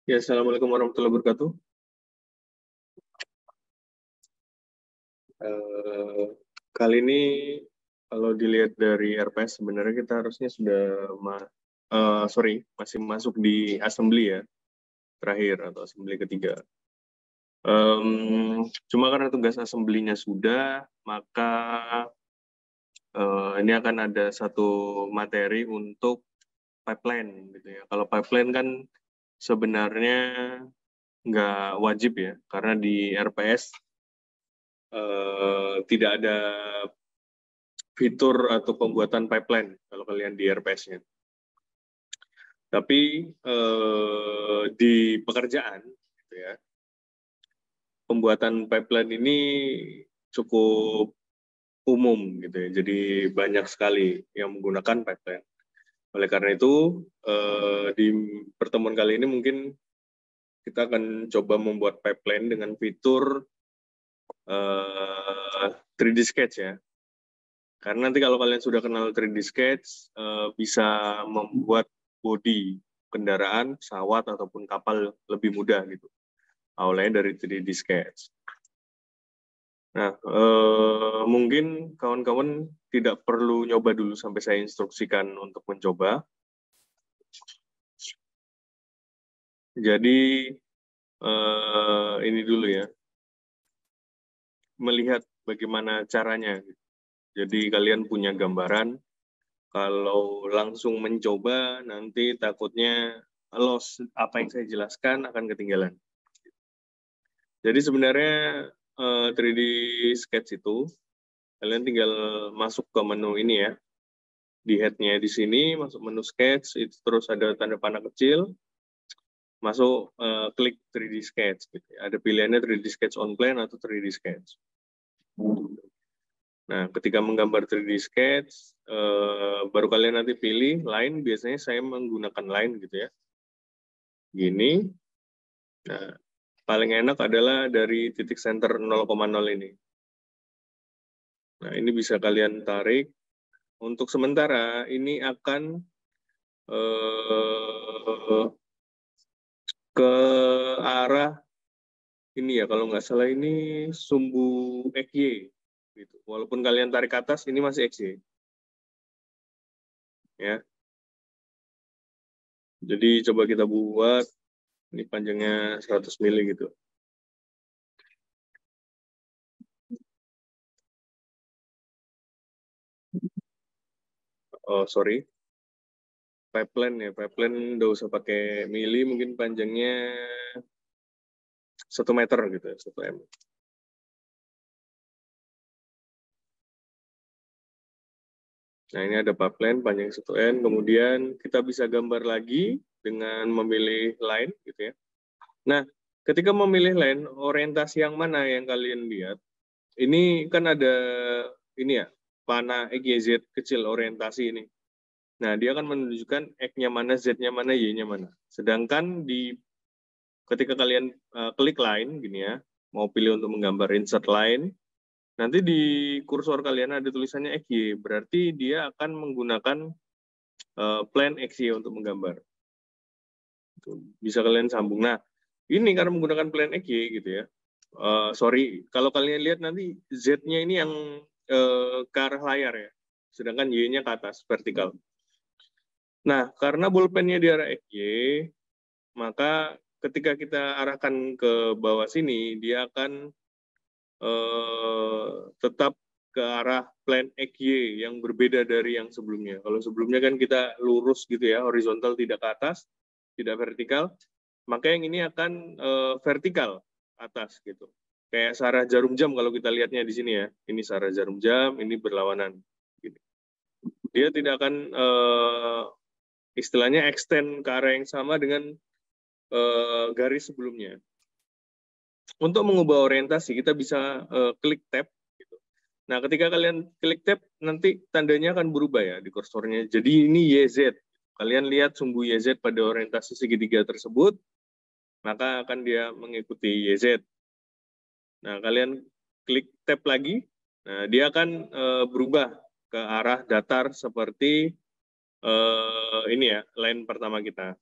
Ya, Assalamualaikum warahmatullahi wabarakatuh. Kali ini kalau dilihat dari RPS sebenarnya kita harusnya sudah masih masuk di assembly ya, terakhir atau assembly ketiga. Cuma karena tugas assembly-nya sudah, maka ini akan ada satu materi untuk pipeline gitu ya. Kalau pipeline kan sebenarnya nggak wajib ya, karena di RPS tidak ada fitur atau pembuatan pipeline kalau kalian di RPS-nya. Tapi di pekerjaan, gitu ya, pembuatan pipeline ini cukup umum, gitu ya. Jadi banyak sekali yang menggunakan pipeline. Oleh karena itu, di pertemuan kali ini mungkin kita akan coba membuat pipeline dengan fitur 3D Sketch ya. Karena nanti kalau kalian sudah kenal 3D Sketch, bisa membuat bodi kendaraan, pesawat, ataupun kapal lebih mudah gitu. Awalnya dari 3D Sketch. Nah, mungkin kawan-kawan tidak perlu nyoba dulu sampai saya instruksikan untuk mencoba. Jadi, ini dulu ya, melihat bagaimana caranya. Jadi kalian punya gambaran, kalau langsung mencoba nanti takutnya loss, apa yang saya jelaskan akan ketinggalan. Jadi sebenarnya 3D Sketch itu kalian tinggal masuk ke menu ini ya, di head-nya di sini masuk menu Sketch, itu terus ada tanda panah kecil, masuk klik 3D Sketch gitu. Ada pilihannya 3D Sketch on plan atau 3D Sketch. Nah, ketika menggambar 3D Sketch, baru kalian nanti pilih line. Biasanya saya menggunakan line gitu ya. Gini. Nah, paling enak adalah dari titik center 0,0 ini. Nah, ini bisa kalian tarik. Untuk sementara, ini akan ke arah ini ya, kalau nggak salah ini sumbu XY. Gitu. Walaupun kalian tarik ke atas, ini masih XY. Ya. Jadi coba kita buat, ini panjangnya 100 mili gitu. Oh, sorry. Pipeline ya, pipeline nggak usah pakai mili, mungkin panjangnya 1 meter gitu ya, 1 m. Nah, ini ada pipeline panjang 1 n, kemudian kita bisa gambar lagi dengan memilih line gitu ya. Nah, ketika memilih line, orientasi yang mana yang kalian lihat, ini kan ada ini ya, panah XYZ kecil orientasi ini. Nah, dia akan menunjukkan X-nya mana, Z-nya mana, Y-nya mana. Sedangkan ketika kalian klik line gini ya, mau pilih untuk menggambar insert line, nanti di kursor kalian ada tulisannya XY, berarti dia akan menggunakan plan XY untuk menggambar. Bisa kalian sambung. Nah, ini karena menggunakan plan XY gitu ya. Sorry, kalau kalian lihat nanti Z-nya ini yang ke arah layar ya, sedangkan Y-nya ke atas, vertikal. Nah, karena bullpen-nya di arah XY, maka ketika kita arahkan ke bawah sini, dia akan tetap ke arah plan XY yang berbeda dari yang sebelumnya. Kalau sebelumnya kan kita lurus gitu ya, horizontal tidak ke atas, tidak vertikal, maka yang ini akan vertikal atas gitu. Kayak sarah jarum jam kalau kita lihatnya di sini ya. Ini sarah jarum jam, ini berlawanan. Gitu. Dia tidak akan istilahnya extend ke arah yang sama dengan garis sebelumnya. Untuk mengubah orientasi, kita bisa klik tab. Gitu. Nah, ketika kalian klik tab, nanti tandanya akan berubah ya di kursornya. Jadi ini YZ. Kalian lihat sumbu YZ pada orientasi segitiga tersebut, maka akan dia mengikuti YZ. Nah, kalian klik tab lagi, nah, dia akan berubah ke arah datar seperti ini ya, line pertama kita.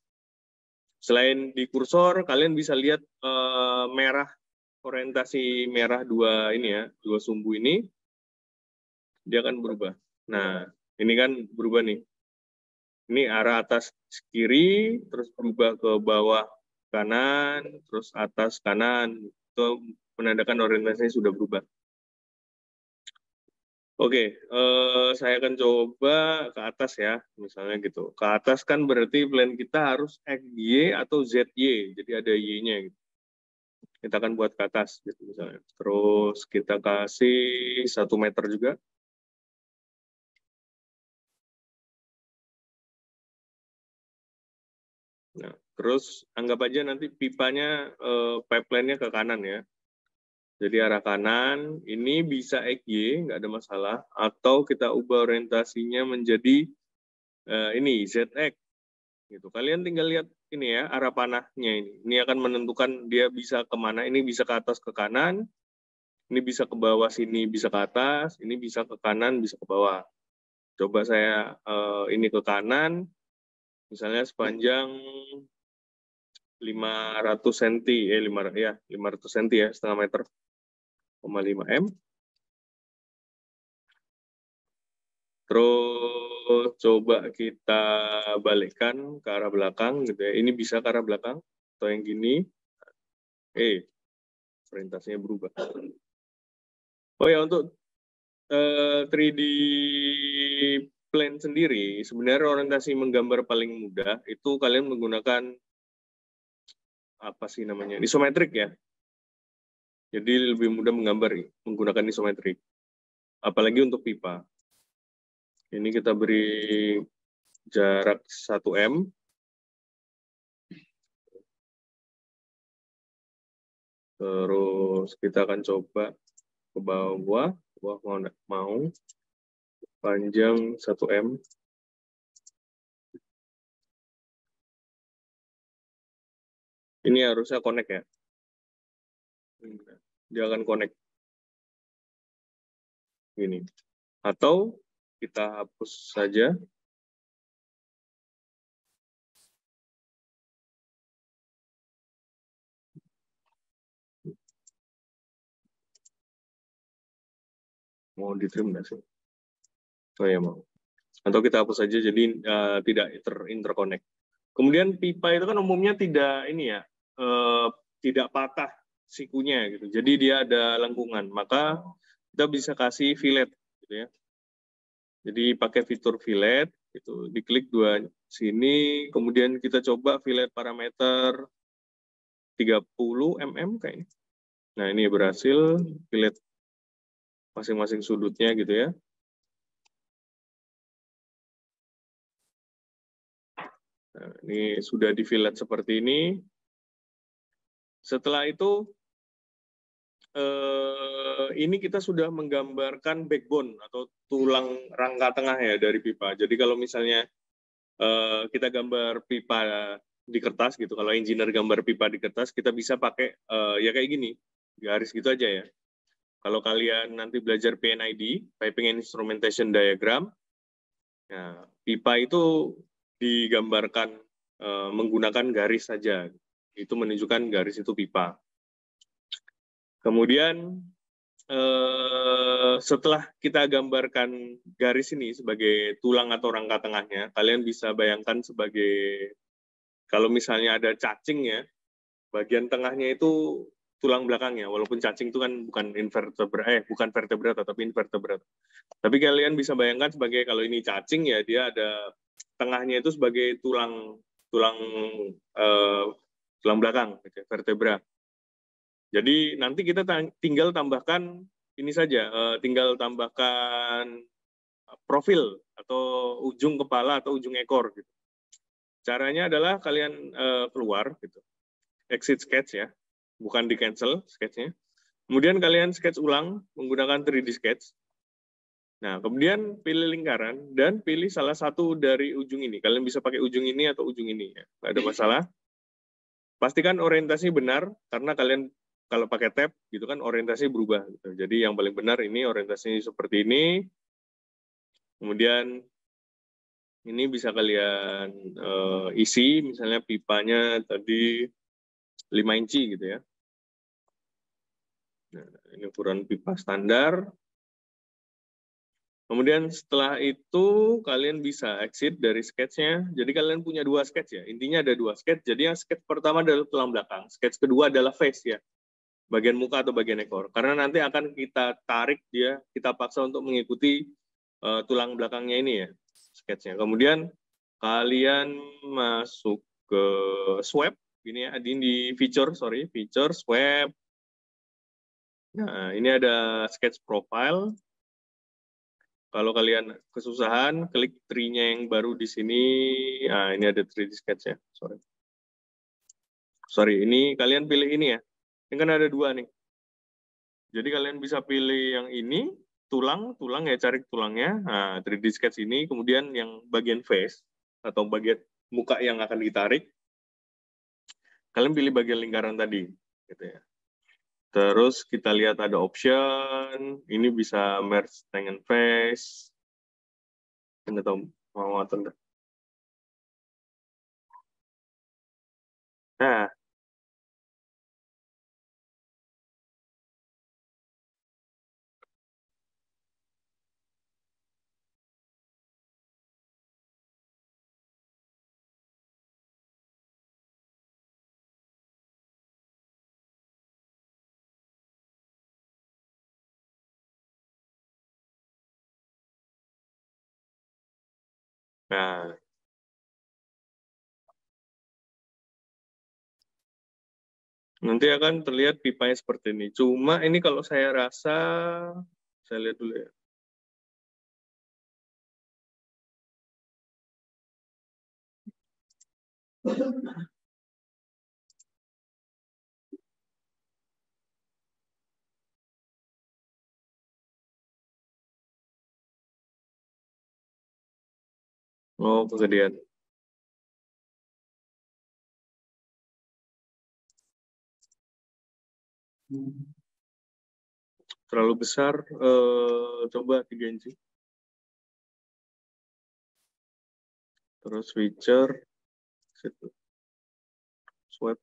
Selain di kursor, kalian bisa lihat merah, orientasi merah dua ini ya, dua sumbu ini, dia akan berubah. Nah, ini kan berubah nih. Ini arah atas kiri, terus berubah ke bawah kanan, terus atas kanan. Itu menandakan orientasinya sudah berubah. Oke, saya akan coba ke atas ya, misalnya gitu. Ke atas kan berarti plan kita harus XY atau ZY, jadi ada Y-nya gitu. Kita akan buat ke atas gitu misalnya. Terus kita kasih 1 meter juga. Nah, terus anggap aja nanti pipanya, pipeline-nya ke kanan ya. Jadi arah kanan, ini bisa XY, nggak ada masalah. Atau kita ubah orientasinya menjadi ini, ZX. Gitu. Kalian tinggal lihat ini ya, arah panahnya ini. Ini akan menentukan dia bisa kemana. Ini bisa ke atas ke kanan, ini bisa ke bawah sini, bisa ke atas, ini bisa ke kanan, bisa ke bawah. Coba saya ini ke kanan, misalnya sepanjang 500 cm, 500 cm ya, setengah meter, 5 m. Terus coba kita balikkan ke arah belakang gitu ya. Ini bisa ke arah belakang atau yang gini. Orientasinya berubah. Oh ya, untuk 3D plane sendiri, sebenarnya orientasi menggambar paling mudah itu kalian menggunakan apa sih namanya, isometrik ya. Jadi lebih mudah menggambar menggunakan isometrik. Apalagi untuk pipa. Ini kita beri jarak 1 m. Terus kita akan coba ke bawah mau panjang 1 m. Ini harusnya connect ya. Dia akan connect. Gini. Atau kita hapus saja. Mau di-trim nggak sih? Oh ya mau. Atau kita hapus saja jadi tidak interconnect. Kemudian pipa itu kan umumnya tidak ini ya, tidak patah sikunya gitu. Jadi dia ada lengkungan. Maka kita bisa kasih fillet gitu ya. Jadi pakai fitur fillet itu diklik dua sini, kemudian kita coba fillet parameter 30 mm kayaknya. Nah, ini berhasil fillet masing-masing sudutnya gitu ya. Nah, ini sudah di fillet seperti ini. Setelah itu, ini kita sudah menggambarkan backbone atau tulang rangka tengah ya dari pipa. Jadi kalau misalnya kita gambar pipa di kertas gitu, kalau engineer gambar pipa di kertas, kita bisa pakai ya kayak gini, garis gitu aja ya. Kalau kalian nanti belajar PNID, Piping and Instrumentation Diagram, nah, pipa itu digambarkan menggunakan garis saja. Itu menunjukkan garis itu pipa. Kemudian setelah kita gambarkan garis ini sebagai tulang atau rangka tengahnya, kalian bisa bayangkan sebagai kalau misalnya ada cacing ya, bagian tengahnya itu tulang belakangnya, walaupun cacing itu kan bukan bukan vertebrata tapi invertebrata. Tapi kalian bisa bayangkan sebagai kalau ini cacing ya dia ada tengahnya itu sebagai tulang belakang, vertebra. Jadi nanti kita tinggal tambahkan ini saja, tinggal tambahkan profil atau ujung kepala atau ujung ekor. Gitu. Caranya adalah kalian keluar, gitu. Exit sketch ya, bukan di cancel sketchnya. Kemudian kalian sketch ulang menggunakan 3D sketch. Nah, kemudian pilih lingkaran dan pilih salah satu dari ujung ini. Kalian bisa pakai ujung ini atau ujung ini, ya. Nggak ada masalah. Pastikan orientasi benar, karena kalian kalau pakai tab gitu kan orientasi berubah. Gitu. Jadi yang paling benar ini orientasinya seperti ini. Kemudian Ini bisa kalian isi, misalnya pipanya tadi 5 inci gitu ya. Nah, ini ukuran pipa standar. Kemudian setelah itu kalian bisa exit dari sketch-nya. Jadi kalian punya 2 sketch ya. Intinya ada 2 sketch. Jadi yang sketch pertama adalah tulang belakang. Sketch kedua adalah face ya. Bagian muka atau bagian ekor. Karena nanti akan kita tarik dia, kita paksa untuk mengikuti tulang belakangnya ini ya. Sketch-nya. Kemudian kalian masuk ke swipe. Ini ya, di feature, feature, swipe. Nah, ini ada sketch profile. Kalau kalian kesusahan, klik tree-nya yang baru di sini. Nah, ini ada 3D sketch ya. Sorry, ini kalian pilih ini ya. Ini kan ada 2 nih. Jadi kalian bisa pilih yang ini, tulang ya, cari tulangnya. Nah, 3D sketch ini, kemudian yang bagian face atau bagian muka yang akan ditarik, kalian pilih bagian lingkaran tadi, gitu ya. Terus kita lihat ada option, ini bisa merge tank and face. Nggak tahu mau atau enggak. Nah, nah, nanti akan terlihat pipanya seperti ini. Cuma ini kalau saya rasa, saya lihat dulu ya. Oh, kegedean. Terlalu besar, coba 3 inci. Terus feature, situ. Swipe.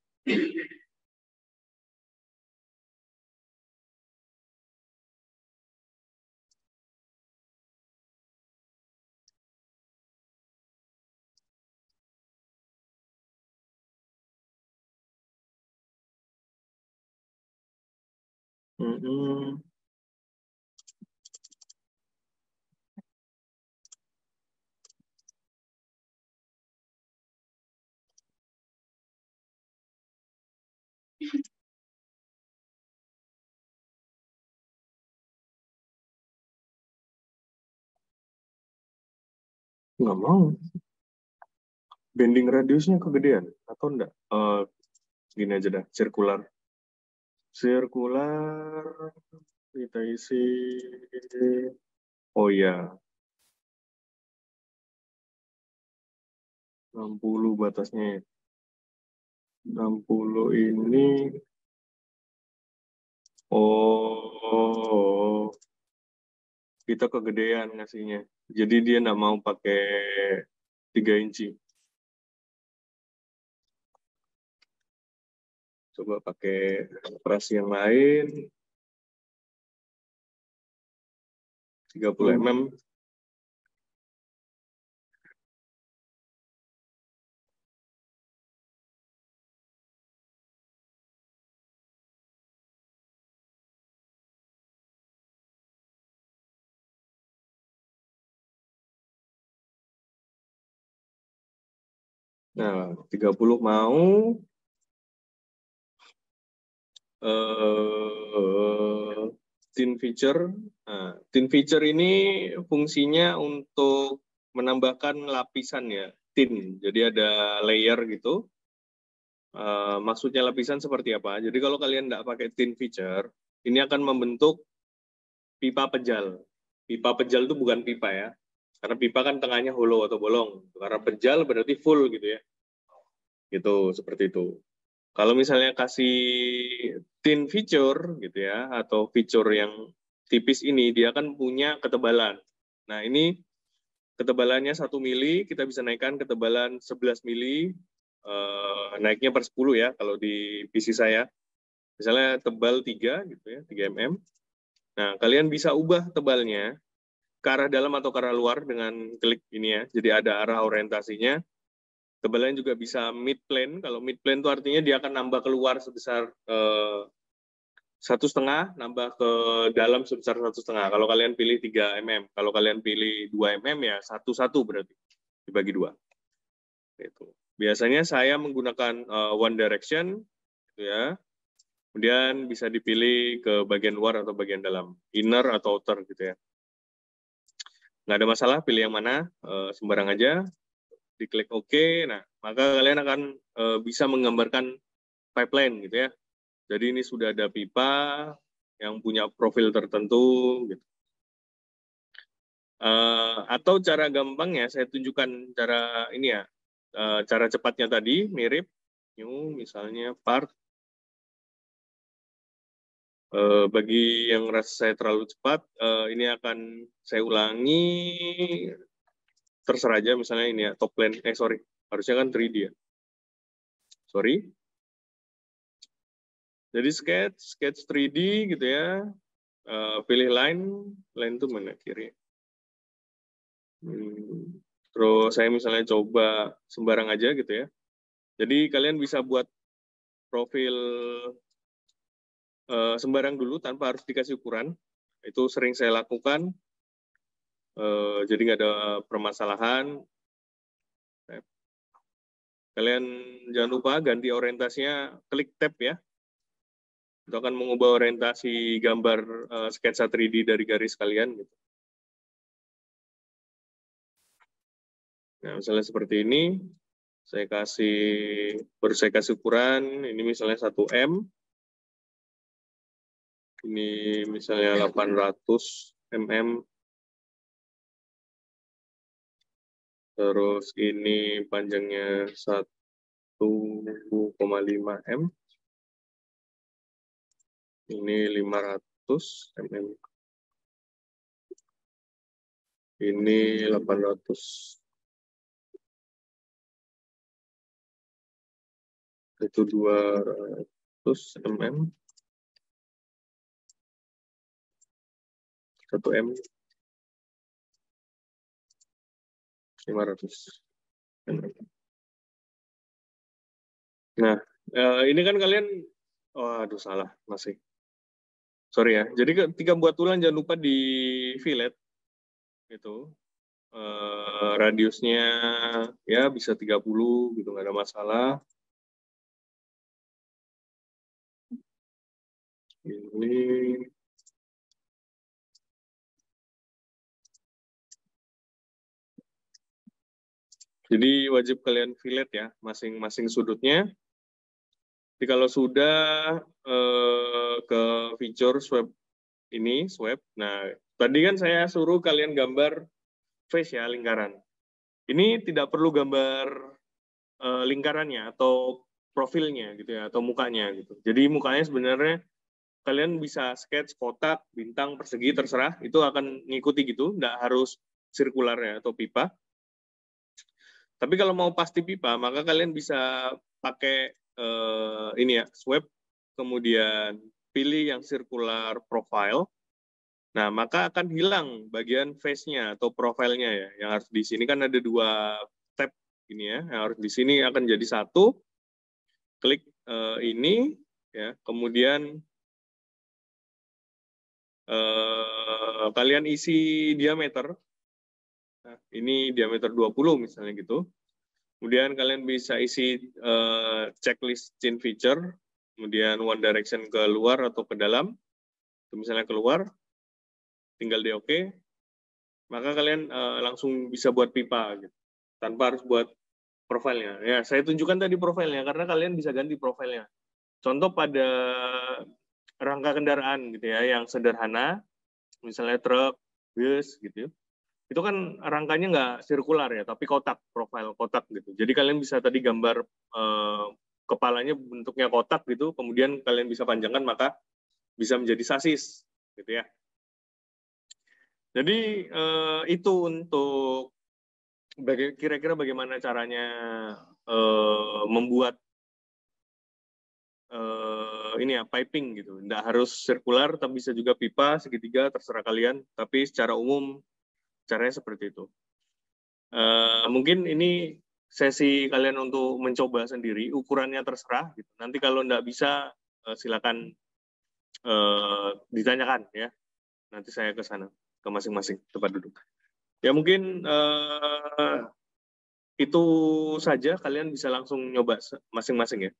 Nggak mau. Bending radiusnya kegedean atau enggak? Gini aja dah, sirkular. Sirkular, kita isi. Oh ya, 60 batasnya. 60 ini. Oh, kita kegedean ngasihnya. Jadi dia nggak mau pakai 3 inci. Coba pakai operasi yang lain. 30 mm. Nah, 30 mau. Thin feature. Nah, thin feature ini fungsinya untuk menambahkan lapisan ya, thin. Jadi ada layer gitu. Maksudnya lapisan seperti apa? Jadi kalau kalian nggak pakai thin feature, ini akan membentuk pipa pejal. Pipa pejal itu bukan pipa ya, karena pipa kan tengahnya hollow atau bolong. Karena pejal berarti full gitu ya. Gitu, seperti itu. Kalau misalnya kasih thin feature gitu ya, atau feature yang tipis ini, dia akan punya ketebalan. Nah ini ketebalannya 1 mili, kita bisa naikkan ketebalan 11 mili, naiknya per 10 ya, kalau di PC saya. Misalnya tebal 3, gitu ya, 3 mm. Nah, kalian bisa ubah tebalnya ke arah dalam atau ke arah luar dengan klik ini ya, jadi ada arah orientasinya. Tebalannya juga bisa mid plane. Kalau mid plane itu artinya dia akan nambah keluar sebesar 1,5, nambah ke dalam sebesar 1,5. Kalau kalian pilih 3 mm, kalau kalian pilih 2 mm ya 1,1 berarti dibagi 2. Itu. Biasanya saya menggunakan one direction, gitu ya. Kemudian bisa dipilih ke bagian luar atau bagian dalam, inner atau outer gitu ya. Nggak ada masalah, pilih yang mana, sembarang aja. Diklik OK, nah maka kalian akan bisa menggambarkan pipeline gitu ya. Jadi ini sudah ada pipa yang punya profil tertentu gitu. Atau cara gampangnya saya tunjukkan cara ini ya, cara cepatnya tadi mirip, new misalnya part. Bagi yang rasa saya terlalu cepat, ini akan saya ulangi, terserah aja misalnya ini ya, top plane, sorry, harusnya kan 3D ya. Sorry. Jadi sketch 3D gitu ya, pilih line itu mana kiri. Terus saya misalnya coba sembarang aja gitu ya. Jadi kalian bisa buat profil sembarang dulu tanpa harus dikasih ukuran. Itu sering saya lakukan. Jadi nggak ada permasalahan. Kalian jangan lupa ganti orientasinya, klik tab ya. Itu akan mengubah orientasi gambar sketsa 3D dari garis kalian. Gitu. Nah, misalnya seperti ini, baru saya kasih ukuran, ini misalnya 1 M, ini misalnya 800 mm, terus ini panjangnya 1,5 M, ini 500 mm, ini 800, itu 200 mm, 1 M, 500 mm. Nah, ini kan kalian, aduh salah, masih. Sorry ya, jadi ketika buat tulang jangan lupa di fillet, itu. Radiusnya ya bisa 30 gitu, nggak ada masalah. Ini jadi wajib kalian fillet ya masing-masing sudutnya. Jadi kalau sudah ke feature swab ini swab, nah tadi kan saya suruh kalian gambar face ya, lingkaran. Ini tidak perlu gambar lingkarannya atau profilnya gitu ya, atau mukanya gitu. Jadi mukanya sebenarnya kalian bisa sketch kotak, bintang, persegi, terserah. Itu akan ngikuti gitu, nggak harus sirkular ya atau pipa. Tapi kalau mau pasti pipa, maka kalian bisa pakai ini ya, swab, kemudian pilih yang circular profile. Nah, maka akan hilang bagian face-nya atau profilnya ya. Yang harus di sini kan ada 2 tab ini ya, yang harus di sini akan jadi 1. Klik ini ya, kemudian kalian isi diameter. Nah, ini diameter 20 misalnya gitu. Kemudian kalian bisa isi checklist chain feature, kemudian one direction ke luar atau ke dalam. Misalnya keluar, tinggal di OK, maka kalian langsung bisa buat pipa gitu, tanpa harus buat profilnya. Ya, saya tunjukkan tadi profilnya karena kalian bisa ganti profilnya. Contoh pada rangka kendaraan gitu ya, yang sederhana, misalnya truk, bus gitu. Itu kan rangkanya nggak sirkular ya, tapi kotak, profil kotak gitu. Jadi kalian bisa tadi gambar kepalanya bentuknya kotak gitu, kemudian kalian bisa panjangkan maka bisa menjadi sasis gitu ya. Jadi itu untuk kira-kira bagaimana caranya membuat ini ya piping gitu. Nggak harus sirkular, tapi bisa juga pipa, segitiga, terserah kalian. Tapi secara umum caranya seperti itu. Mungkin ini sesi kalian untuk mencoba sendiri, ukurannya terserah. Gitu. Nanti kalau nggak bisa, silakan ditanyakan ya. Nanti saya ke sana, ke masing-masing tempat duduk. Ya mungkin itu saja, kalian bisa langsung nyoba masing-masing ya.